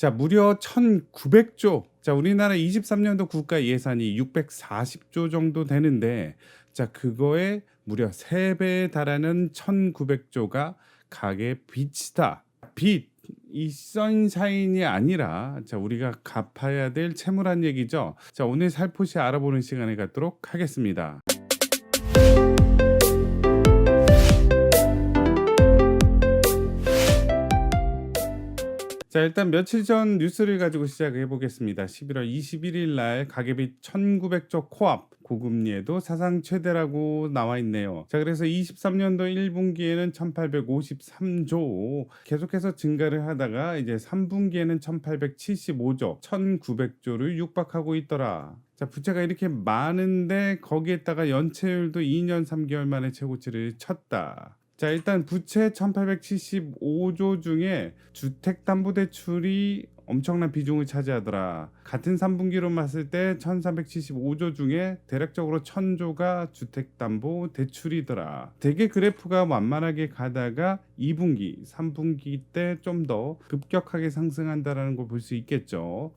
자, 무려 1,900조. 자, 우리나라 23년도 국가 예산이 640조 정도 되는데, 자, 그거에 무려 3배에 달하는 1,900조가 가계 빚이다. 빚, 이 선샤인이 아니라 자, 우리가 갚아야 될 채무란 얘기죠. 자, 오늘 살포시 알아보는 시간을 갖도록 하겠습니다. 자, 일단 며칠 전 뉴스를 가지고 시작해 보겠습니다. 11월 21일 날 가계빚 1,900조 코앞, 고금리에도 사상 최대라고 나와 있네요. 자, 그래서 23년도 1분기에는 1,853조 계속해서 증가를 하다가 이제 3분기에는 1,875조, 1,900조를 육박하고 있더라. 자, 부채가 이렇게 많은데 거기에다가 연체율도 2년 3개월 만에 최고치를 쳤다. 자, 일단 부채 1,875조 중에 주택담보대출이 엄청난 비중을 차지하더라. 같은 3분기로 봤을 때 1,375조 중에 대략적으로 1,000조가 주택담보대출이더라. 대개 그래프가 완만하게 가다가 2분기, 3분기 때 좀 더 급격하게 상승한다라는 걸 볼 수 있겠죠.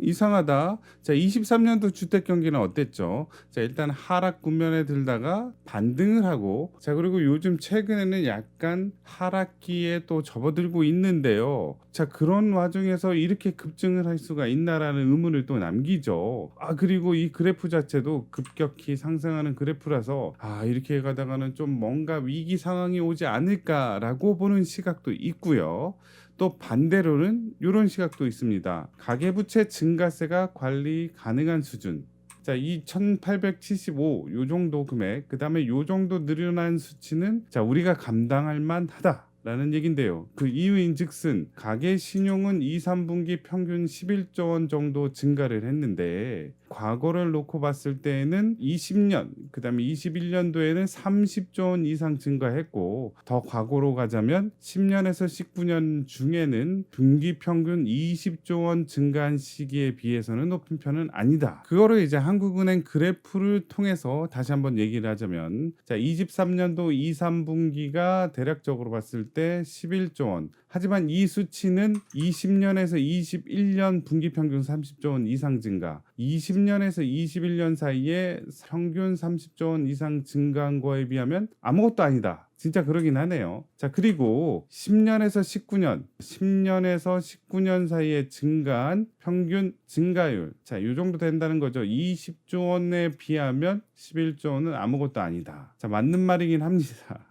이상하다. 자, 23년도 주택 경기는 어땠죠? 자, 일단 하락 국면에 들다가 반등을 하고, 자, 그리고 요즘 최근에는 약간 하락기에 또 접어들고 있는데요. 자, 그런 와중에서 이렇게 급증을 할 수가 있나라는 의문을 또 남기죠. 그리고 이 그래프 자체도 급격히 상승하는 그래프라서 이렇게 가다가는 좀 뭔가 위기 상황이 오지 않을까라고 보는 시각도 있고요. 또 반대로는 이런 시각도 있습니다. 가계부채 증가세가 관리 가능한 수준. 자, 이 1,875 요 정도 금액, 그다음에 요 정도 늘어난 수치는 자, 우리가 감당할 만하다. 라는 얘긴데요. 그 이유인즉슨 가계 신용은 2, 3분기 평균 11조 원 정도 증가를 했는데 과거를 놓고 봤을 때에는 20년, 그다음에 21년도에는 30조 원 이상 증가했고 더 과거로 가자면 10년에서 19년 중에는 분기 평균 20조 원 증가한 시기에 비해서는 높은 편은 아니다. 그거를 이제 한국은행 그래프를 통해서 다시 한번 얘기를 하자면 자, 23년도 2, 3분기가 대략적으로 봤을 때 11조 원. 하지만 이 수치는 20년에서 21년 분기 평균 30조 원 이상 증가, 20년에서 21년 사이에 평균 30조 원 이상 증가한 거에 비하면 아무것도 아니다. 진짜 그러긴 하네요. 자, 그리고 10년에서 19년 사이에 증가한 평균 증가율. 자, 이 정도 된다는 거죠. 20조 원에 비하면 11조 원은 아무것도 아니다. 자, 맞는 말이긴 합니다.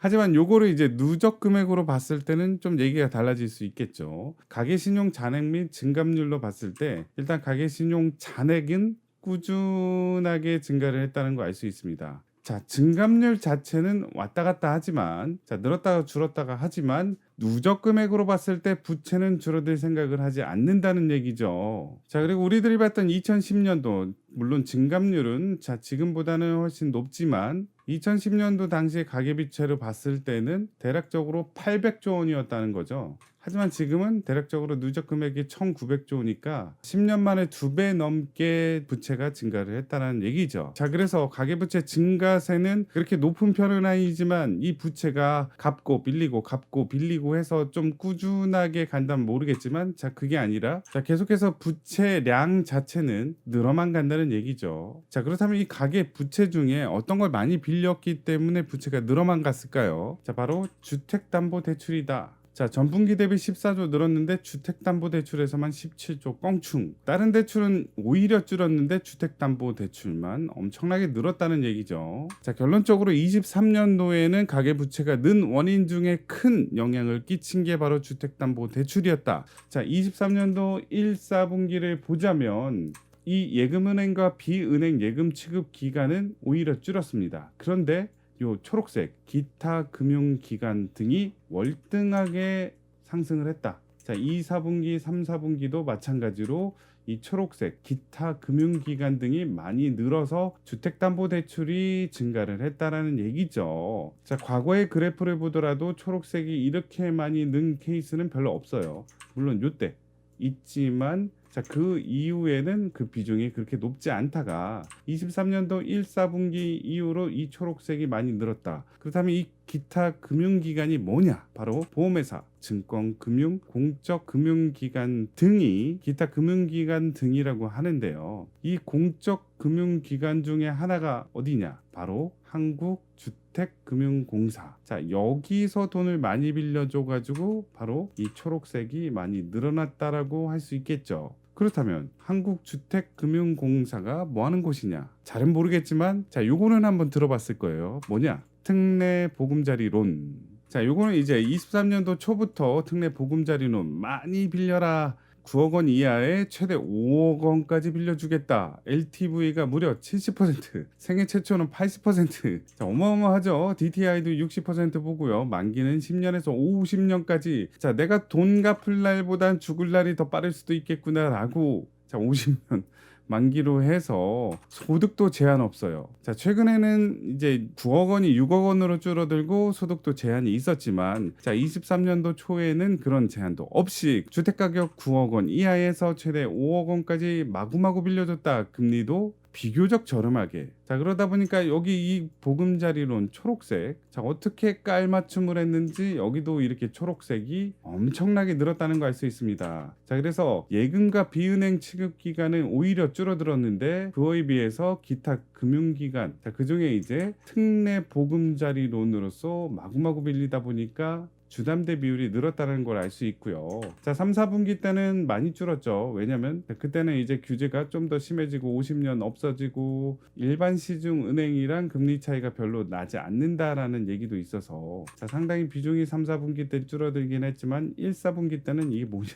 하지만 요거를 이제 누적 금액으로 봤을 때는 좀 얘기가 달라질 수 있겠죠. 가계신용 잔액 및 증감률로 봤을 때 일단 가계신용 잔액은 꾸준하게 증가를 했다는 거 알 수 있습니다. 자, 증감률 자체는 왔다 갔다 하지만 자, 늘었다가 줄었다가 하지만 누적 금액으로 봤을 때 부채는 줄어들 생각을 하지 않는다는 얘기죠. 자, 그리고 우리들이 봤던 2010년도 물론 증감률은 자, 지금보다는 훨씬 높지만 2010년도 당시에 가계비채를 봤을 때는 대략적으로 800조 원이었다는 거죠. 하지만 지금은 대략적으로 누적 금액이 1,900조니까 10년 만에 2배 넘게 부채가 증가를 했다는 얘기죠. 자, 그래서 가계부채 증가세는 그렇게 높은 편은 아니지만 이 부채가 갚고 빌리고 해서 좀 꾸준하게 간다면 모르겠지만 자, 그게 아니라 자, 계속해서 부채량 자체는 늘어만 간다는 얘기죠. 자, 그렇다면 이 가계 부채 중에 어떤 걸 많이 빌렸기 때문에 부채가 늘어만 갔을까요? 자, 바로 주택담보대출이다. 자, 전분기 대비 14조 늘었는데 주택담보대출에서만 17조 껑충. 다른 대출은 오히려 줄었는데 주택담보대출만 엄청나게 늘었다는 얘기죠. 자, 결론적으로 23년도에는 가계부채가 는 원인 중에 큰 영향을 끼친 게 바로 주택담보대출이었다. 자, 23년도 1, 4분기를 보자면 이 예금은행과 비은행 예금 취급 기간은 오히려 줄었습니다. 그런데 요 초록색 기타 금융기관 등이 월등하게 상승을 했다. 자, 2, 4분기, 3, 4분기도 마찬가지로 이 초록색 기타 금융기관 등이 많이 늘어서 주택담보대출이 증가를 했다라는 얘기죠. 자, 과거의 그래프를 보더라도 초록색이 이렇게 많이 는 케이스는 별로 없어요. 물론 요때 있지만 자, 그 이후에는 그 비중이 그렇게 높지 않다가 23년도 1, 4분기 이후로 이 초록색이 많이 늘었다. 그렇다면 이 기타 금융기관이 뭐냐? 바로 보험회사, 증권금융, 공적금융기관 등이 기타 금융기관 등이라고 하는데요. 이 공적금융기관 중에 하나가 어디냐? 바로 한국주택금융공사. 자, 여기서 돈을 많이 빌려줘가지고 바로 이 초록색이 많이 늘어났다라고 할 수 있겠죠. 그렇다면 한국주택금융공사가 뭐 하는 곳이냐? 잘은 모르겠지만 자, 요거는 한번 들어봤을 거예요. 뭐냐? 특례 보금자리론. 자, 요거는 이제 23년도 초부터 특례 보금자리론 많이 빌려라. 9억 원 이하에 최대 5억 원까지 빌려주겠다. LTV가 무려 70%, 생애 최초는 80%. 자, 어마어마하죠. DTI도 60% 보고요. 만기는 10년에서 50년까지. 자, 내가 돈 갚을 날보단 죽을 날이 더 빠를 수도 있겠구나라고. 자, 50년. 만기로 해서 소득도 제한 없어요. 자, 최근에는 이제 9억 원이 6억 원으로 줄어들고 소득도 제한이 있었지만 자, 23년도 초에는 그런 제한도 없이 주택가격 9억 원 이하에서 최대 5억 원까지 마구마구 빌려줬다. 금리도 비교적 저렴하게. 자, 그러다 보니까 여기 이 보금자리론 초록색. 자, 어떻게 깔맞춤을 했는지 여기도 이렇게 초록색이 엄청나게 늘었다는 거 알 수 있습니다. 자, 그래서 예금과 비은행 취급 기간은 오히려 줄어들었는데 그거에 비해서 기타 금융기관, 자, 그중에 이제 특례 보금자리론으로서 마구마구 빌리다 보니까 주담대 비율이 늘었다는 걸 알 수 있고요. 자, 3, 4분기 때는 많이 줄었죠. 왜냐면 그때는 이제 규제가 좀 더 심해지고 50년 없어지고 일반 시중 은행이랑 금리 차이가 별로 나지 않는다라는 얘기도 있어서 자, 상당히 비중이 3, 4분기 때 줄어들긴 했지만 1, 4분기 때는 이게 뭐냐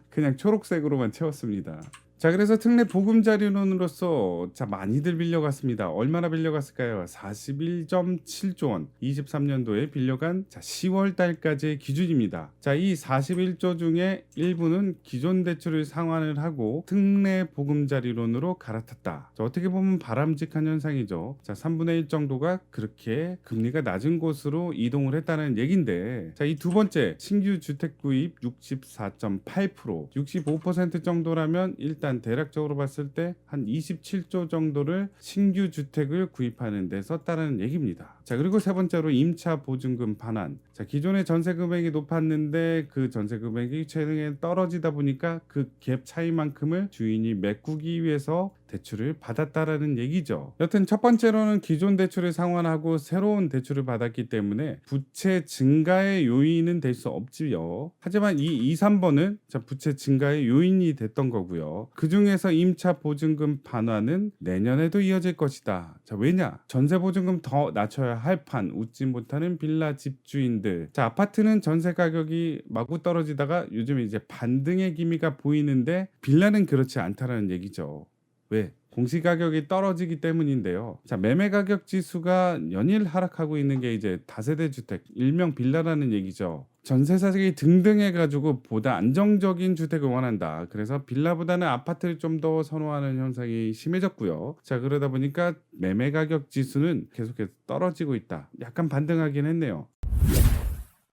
그냥 초록색으로만 채웠습니다. 자, 그래서 특례 보금자리론으로서 자, 많이들 빌려갔습니다. 얼마나 빌려갔을까요? 41.7조 원. 23년도에 빌려간 자, 10월 달까지의 기준입니다. 자, 이 41조 중에 일부는 기존 대출을 상환을 하고 특례 보금자리론으로 갈아탔다. 자, 어떻게 보면 바람직한 현상이죠. 자, 3분의 1 정도가 그렇게 금리가 낮은 곳으로 이동을 했다는 얘긴데 자, 이 두 번째 신규 주택 구입 64.8%, 65% 정도라면 일단 대략적으로 봤을 때 한 27조 정도를 신규 주택을 구입하는 데 썼다는 얘기입니다. 자, 그리고 세 번째로 임차 보증금 반환. 자, 기존의 전세 금액이 높았는데 그 전세 금액이 최근에 떨어지다 보니까 그 갭 차이만큼을 주인이 메꾸기 위해서 대출을 받았다라는 얘기죠. 여튼 첫 번째로는 기존 대출을 상환하고 새로운 대출을 받았기 때문에 부채 증가의 요인은 될 수 없지요. 하지만 이 2, 3번은 부채 증가의 요인이 됐던 거고요. 그 중에서 임차 보증금 반환은 내년에도 이어질 것이다. 자, 왜냐? 전세 보증금 더 낮춰야 할 판 웃지 못하는 빌라 집주인들. 자, 아파트는 전세 가격이 마구 떨어지다가 요즘 이제 반등의 기미가 보이는데 빌라는 그렇지 않다라는 얘기죠. 왜? 공시가격이 떨어지기 때문인데요. 자, 매매가격 지수가 연일 하락하고 있는 게 이제 다세대 주택, 일명 빌라라는 얘기죠. 전세 사정이 등등해가지고 보다 안정적인 주택을 원한다. 그래서 빌라보다는 아파트를 좀 더 선호하는 현상이 심해졌고요. 자, 그러다 보니까 매매가격 지수는 계속해서 떨어지고 있다. 약간 반등하긴 했네요.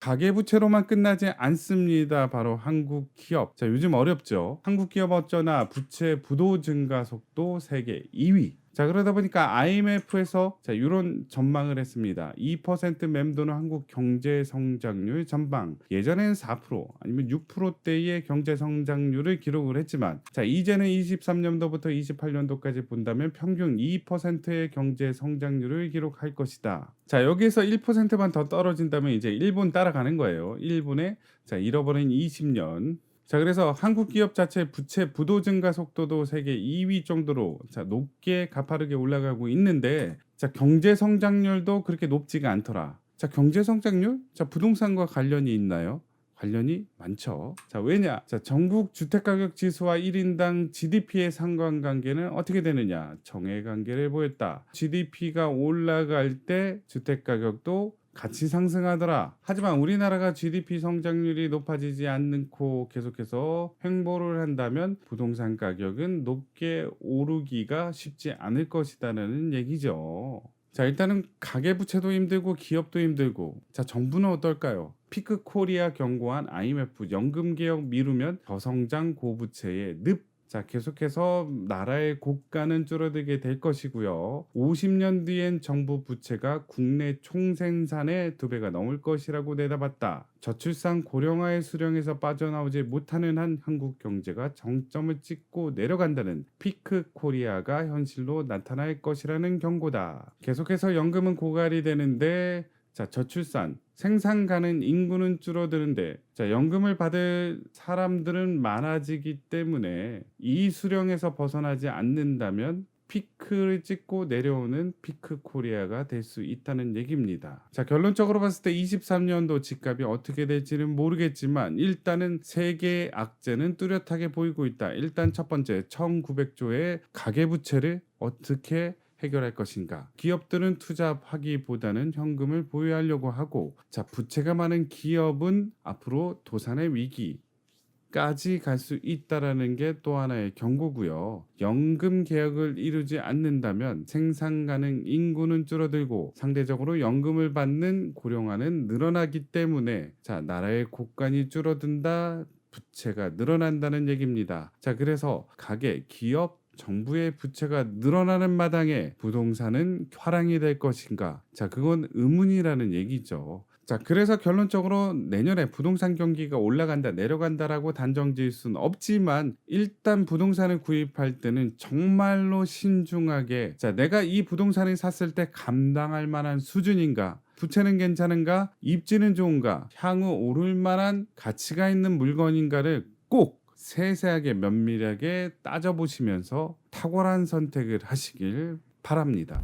가계부채로만 끝나지 않습니다. 바로 한국 기업. 자, 요즘 어렵죠. 한국 기업 어쩌나 부채 부도 증가 속도 세계 2위. 자, 그러다 보니까 IMF에서 자, 이런 전망을 했습니다. 2% 맴도는 한국 경제 성장률 전망. 예전에는 4% 아니면 6%대의 경제 성장률을 기록을 했지만 자, 이제는 23년도부터 28년도까지 본다면 평균 2%의 경제 성장률을 기록할 것이다. 자, 여기에서 1%만 더 떨어진다면 이제 일본 따라가는 거예요. 일본의 자, 잃어버린 20년. 자, 그래서 한국 기업 자체 부채 부도 증가 속도도 세계 2위 정도로 자, 높게 가파르게 올라가고 있는데 자, 경제 성장률도 그렇게 높지가 않더라. 자, 경제 성장률? 자, 부동산과 관련이 있나요? 관련이 많죠. 자, 왜냐? 자, 전국 주택가격 지수와 1인당 GDP의 상관관계는 어떻게 되느냐? 정해관계를 보였다. GDP가 올라갈 때 주택가격도 같이 상승하더라. 하지만 우리나라가 GDP 성장률이 높아지지 않고 계속해서 횡보를 한다면 부동산 가격은 높게 오르기가 쉽지 않을 것이다라는 얘기죠. 자, 일단은 가계부채도 힘들고 기업도 힘들고 자, 정부는 어떨까요? 피크코리아 경고한 IMF 연금개혁 미루면 저성장 고부채의 늪. 자, 계속해서 나라의 고가는 줄어들게 될 것이고요. 50년 뒤엔 정부 부채가 국내 총생산의 2배가 넘을 것이라고 내다봤다. 저출산 고령화의 수령에서 빠져나오지 못하는 한 한국 경제가 정점을 찍고 내려간다는 피크 코리아가 현실로 나타날 것이라는 경고다. 계속해서 연금은 고갈이 되는데, 자, 저출산, 생산 가능 인구는 줄어드는데, 자, 연금을 받을 사람들은 많아지기 때문에 이 수령에서 벗어나지 않는다면 피크를 찍고 내려오는 피크 코리아가 될 수 있다는 얘기입니다. 자, 결론적으로 봤을 때 23년도 집값이 어떻게 될지는 모르겠지만 일단은 세계의 악재는 뚜렷하게 보이고 있다. 일단 첫 번째, 1900조의 가계부채를 어떻게 해결할 것인가. 기업들은 투자하기보다는 현금을 보유하려고 하고, 자, 부채가 많은 기업은 앞으로 도산의 위기까지 갈 수 있다라는 게 또 하나의 경고고요. 연금 개혁을 이루지 않는다면 생산 가능 인구는 줄어들고 상대적으로 연금을 받는 고령화는 늘어나기 때문에, 자, 나라의 국간이 줄어든다, 부채가 늘어난다는 얘기입니다. 자, 그래서 가계, 기업, 정부의 부채가 늘어나는 마당에 부동산은 화랑이 될 것인가? 자, 그건 의문이라는 얘기죠. 자, 그래서 결론적으로 내년에 부동산 경기가 올라간다, 내려간다라고 단정 지을 수는 없지만 일단 부동산을 구입할 때는 정말로 신중하게, 자, 내가 이 부동산을 샀을 때 감당할 만한 수준인가? 부채는 괜찮은가? 입지는 좋은가? 향후 오를 만한 가치가 있는 물건인가를 꼭 세세하게 면밀하게 따져보시면서 탁월한 선택을 하시길 바랍니다.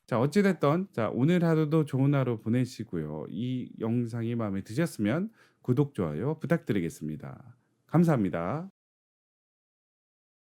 자, 어찌됐든, 자, 오늘 하루도 좋은 하루 보내시고요. 이 영상이 마음에 드셨으면 구독, 좋아요 부탁드리겠습니다. 감사합니다.